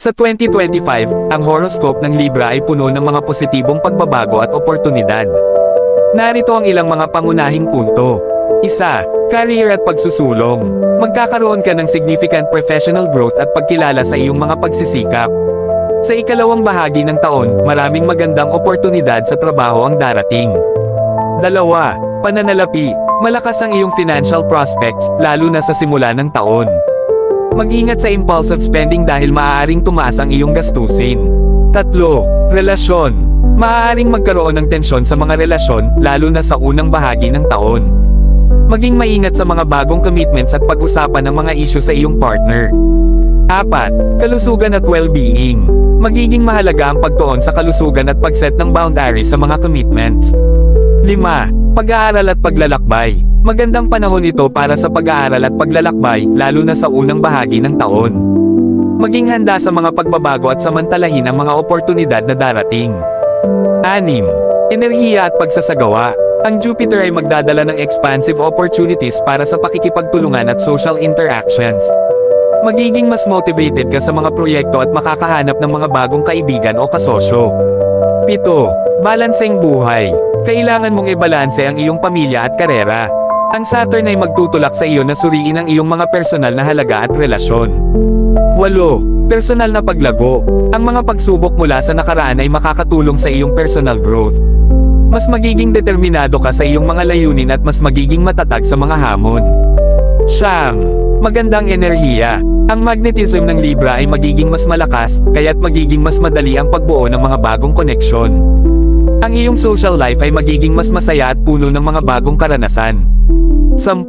Sa 2025, ang horoscope ng Libra ay puno ng mga positibong pagbabago at oportunidad. Narito ang ilang mga pangunahing punto. 1. Career at pagsusulong. Magkakaroon ka ng significant professional growth at pagkilala sa iyong mga pagsisikap. Sa ikalawang bahagi ng taon, maraming magandang oportunidad sa trabaho ang darating. 2. Pananalapi. Malakas ang iyong financial prospects, lalo na sa simula ng taon. Mag-ingat sa impulsive spending dahil maaaring tumaas ang iyong gastusin. 3. Relasyon. Maaaring magkaroon ng tensyon sa mga relasyon, lalo na sa unang bahagi ng taon. Maging maingat sa mga bagong commitments at pag-usapan ng mga issue sa iyong partner. 4. Kalusugan at well-being. Magiging mahalaga ang pagtuon sa kalusugan at pag-set ng boundaries sa mga commitments. 5. Pag-aaral at paglalakbay. Magandang panahon ito para sa pag-aaral at paglalakbay, lalo na sa unang bahagi ng taon. Maging handa sa mga pagbabago at samantalahin ang mga oportunidad na darating. 6. Enerhiya at pagsasagawa. Ang Jupiter ay magdadala ng expansive opportunities para sa pakikipagtulungan at social interactions. Magiging mas motivated ka sa mga proyekto at makakahanap ng mga bagong kaibigan o kasosyo. 7. Balanseng buhay. Kailangan mong ibalanse ang iyong pamilya at karera. Ang Saturn ay magtutulak sa iyo na suriin ang iyong mga personal na halaga at relasyon. 8. Personal na paglago. Ang mga pagsubok mula sa nakaraan ay makakatulong sa iyong personal growth. Mas magiging determinado ka sa iyong mga layunin at mas magiging matatag sa mga hamon. 9. Magandang enerhiya. Ang magnetism ng Libra ay magiging mas malakas, kaya't magiging mas madali ang pagbuo ng mga bagong koneksyon. Ang iyong social life ay magiging mas masaya at puno ng mga bagong karanasan. 10.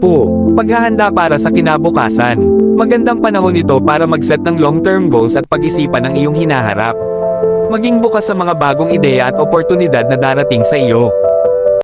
Paghahanda para sa kinabukasan. Magandang panahon ito para mag-set ng long-term goals at pag-isipan ang iyong hinaharap. Maging bukas sa mga bagong ideya at oportunidad na darating sa iyo.